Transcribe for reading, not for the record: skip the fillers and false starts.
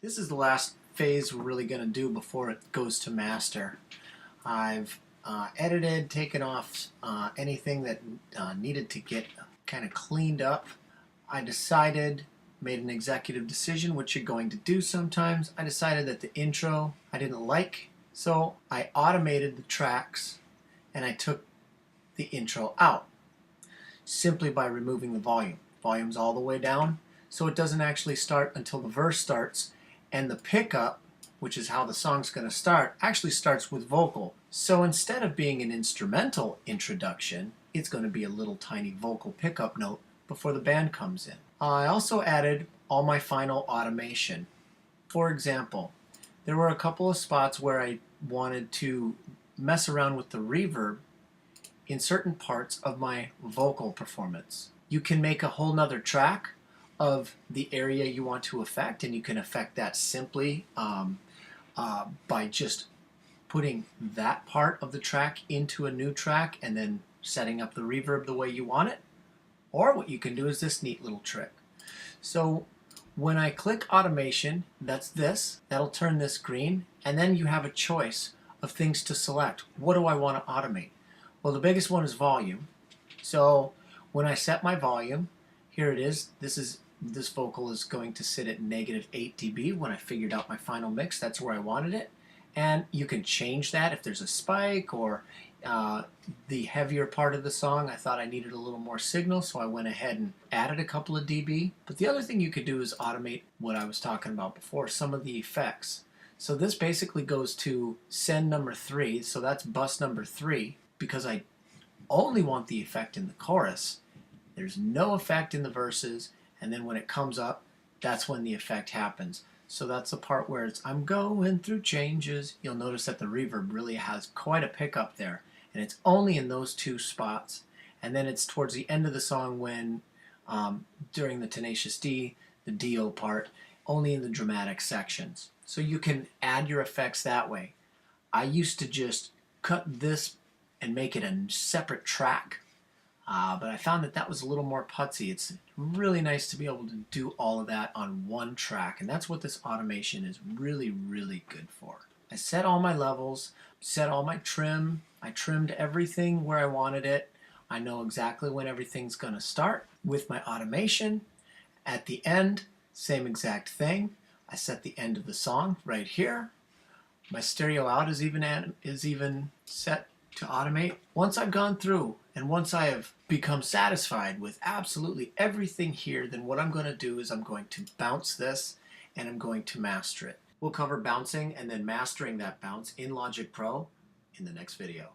This is the last phase we're really going to do before it goes to master. I've edited, taken off anything that needed to get kind of cleaned up. I decided, made an executive decision, which you're going to do sometimes. I decided that the intro I didn't like, so I automated the tracks and I took the intro out simply by removing the volume. Volume's all the way down, so it doesn't actually start until the verse starts, and the pickup, which is how the song's going to start, actually starts with vocal. So instead of being an instrumental introduction, it's going to be a little tiny vocal pickup note before the band comes in. I also added all my final automation. For example, there were a couple of spots where I wanted to mess around with the reverb in certain parts of my vocal performance. You can make a whole nother track of the area you want to affect, and you can affect that simply by just putting that part of the track into a new track and then setting up the reverb the way you want it. Or what you can do is this neat little trick. So when I click automation, that'll turn this green, and then you have a choice of things to select. What do I want to automate? Well, the biggest one is volume. So when I set my volume, here it is. This vocal is going to sit at -8 dB when I figured out my final mix. That's where I wanted it. And you can change that if there's a spike or the heavier part of the song. I thought I needed a little more signal, so I went ahead and added a couple of dB. But the other thing you could do is automate what I was talking about before, some of the effects. So this basically goes to send number 3, so that's bus number 3, because I only want the effect in the chorus. There's no effect in the verses, and then when it comes up, that's when the effect happens. So that's the part where it's, I'm going through changes. You'll notice that the reverb really has quite a pickup there, and it's only in those two spots. And then it's towards the end of the song when, during the Tenacious D, the D-O part, only in the dramatic sections. So you can add your effects that way. I used to just cut this and make it a separate track, but I found that that was a little more putsy. It's really nice to be able to do all of that on one track, and that's what this automation is really, really good for. I set all my levels, set all my trim. I trimmed everything where I wanted it. I know exactly when everything's going to start with my automation. At the end, same exact thing. I set the end of the song right here. My stereo out is even set to automate. Once I've gone through and once I have become satisfied with absolutely everything here, then what I'm going to do is I'm going to bounce this and I'm going to master it. We'll cover bouncing and then mastering that bounce in Logic Pro in the next video.